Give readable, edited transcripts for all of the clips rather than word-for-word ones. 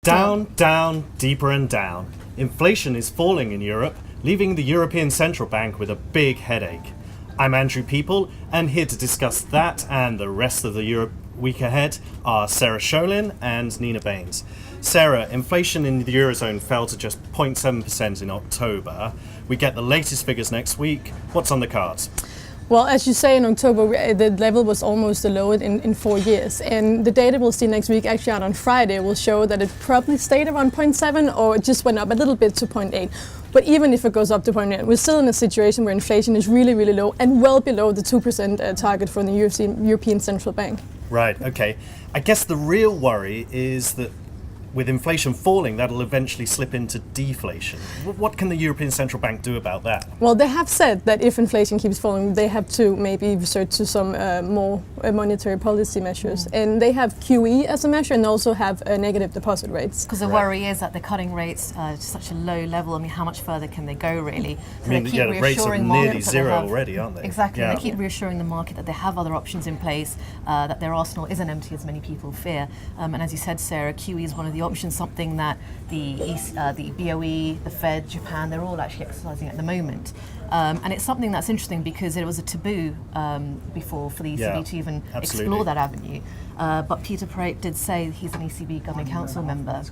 Down, down, deeper and down. Inflation is falling in Europe, leaving the European Central Bank with a big headache. I'm Andrew People, and here to discuss that and the rest of the Europe week ahead are Sarah Scholin and Nina Baines. Sarah, inflation in the Eurozone fell to just 0.7% in October. We get the latest figures next week. What's on the cards? Well, as you say, in October, the level was almost the lowest in 4 years. And the data we'll see next week, actually out on Friday, will show that it probably stayed around 0.7 or it just went up a little bit to 0.8. But even if it goes up to 0.8, we're still in a situation where inflation is really, really low and well below the 2% target from the European Central Bank. Right, okay. I guess the real worry is that with inflation falling, that'll eventually slip into deflation. What can the European Central Bank do about that? Well, they have said that if inflation keeps falling, they have to maybe resort to some more monetary policy measures. And they have QE as a measure and also have negative deposit rates. Because the worry is that they're cutting rates to such a low level. I mean, how much further can they go, really? So I mean, the rates are nearly zero already, aren't they? Exactly. Yeah. They keep reassuring the market that they have other options in place, that their arsenal isn't empty as many people fear. And as you said, Sarah, QE is one of the options, something that the BOE, the Fed, Japan, they're all actually exercising at the moment. And it's something that's interesting because it was a taboo before for the ECB to even explore that avenue. But Peter Parrott did say, he's an ECB Governing Council member,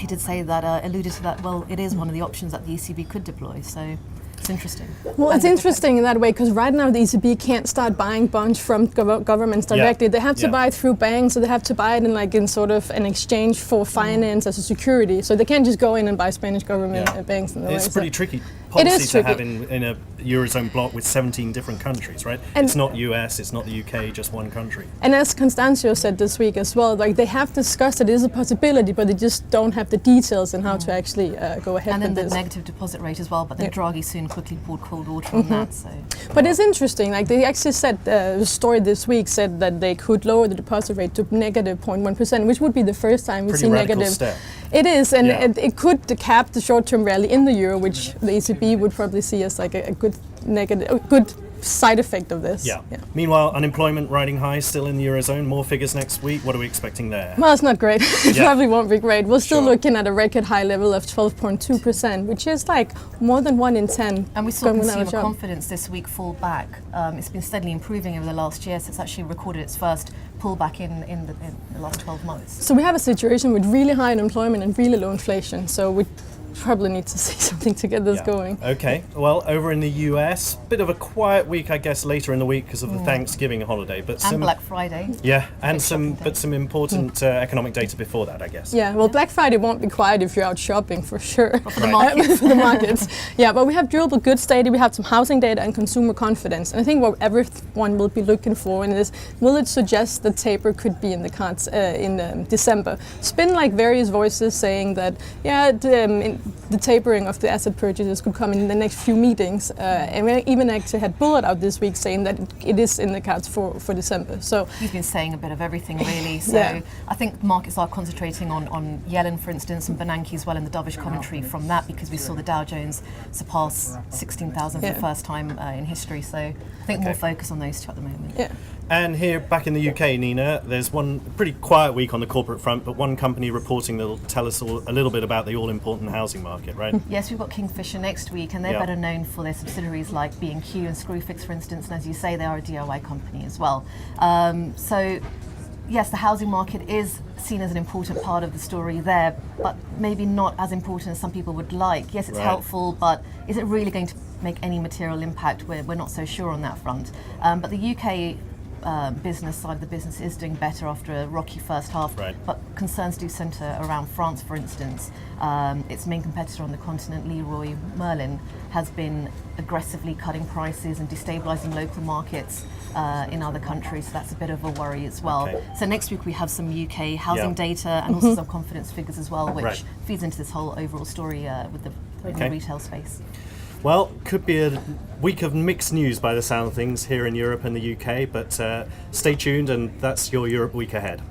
he did say that, alluded to that, well, it is one of the options that the ECB could deploy. So it's interesting. Well, it's interesting in that way because right now the ECB can't start buying bonds from governments directly. They have to buy it through banks, so they have to buy it in sort of an exchange for finance as a security. So they can't just go in and buy Spanish government banks. In the it's way. pretty tricky policy to have in a Eurozone bloc with 17 different countries, right? And it's not US, it's not the UK, just one country. And as Constancio said this week as well, like they have discussed it is a possibility, but they just don't have the details on how to actually go ahead with this. And then the negative deposit rate as well, but then Draghi soon quickly poured cold water on that. So. But it's interesting, like they actually said, the story this week said that they could lower the deposit rate to negative 0.1%, which would be the first time we've seen negative. Step. It is, and it could cap the short-term rally in the euro, which the ECB would probably see as like a good side effect of this. Yeah. Meanwhile, unemployment riding high still in the Eurozone. More figures next week. What are we expecting there? Well, it's not great. It probably won't be great. We're still Sure. looking at a record high level of 12.2%, which is like more than 1 in 10. And we saw consumer confidence this week fall back. It's been steadily improving over the last year, so it's actually recorded its first pullback in the last 12 months. So we have a situation with really high unemployment and really low inflation. So we probably need to see something to get this going. Okay, well, over in the US, bit of a quiet week, I guess, later in the week because of the Thanksgiving holiday, but and Black Friday. Yeah, and some important economic data before that, I guess. Yeah, well, Black Friday won't be quiet if you're out shopping for sure. For the markets. For the markets. Yeah, but we have durable goods data, we have some housing data and consumer confidence. And I think what everyone will be looking for in this, will it suggest the taper could be in the cards in December? It's been like various voices saying that, the tapering of the asset purchases could come in the next few meetings. And we even actually had Bullard out this week saying that it is in the cards for December. So he's been saying a bit of everything, really. So I think markets are concentrating on Yellen, for instance, and Bernanke as well in the dovish commentary from that, because we saw the Dow Jones surpass 16,000 for the first time in history. So I think more focus on those two at the moment. Yeah. And here back in the UK, Nina, there's one pretty quiet week on the corporate front, but one company reporting that'll tell us a little bit about the all-important housing market, right? Yes, we've got Kingfisher next week, and they're better known for their subsidiaries like B&Q and Screwfix, for instance, and as you say, they are a DIY company as well. So yes, the housing market is seen as an important part of the story there, but maybe not as important as some people would like. Yes, it's helpful, but is it really going to make any material impact? We're not so sure on that front. But the UK business side of the business is doing better after a rocky first half, but concerns do centre around France, for instance. Its main competitor on the continent, Leroy Merlin, has been aggressively cutting prices and destabilising local markets in other countries, so that's a bit of a worry as well. So next week we have some UK housing data and also some confidence figures as well, which feeds into this whole overall story with the retail space. Well, could be a week of mixed news by the sound of things here in Europe and the UK, but stay tuned, and that's your Europe Week ahead.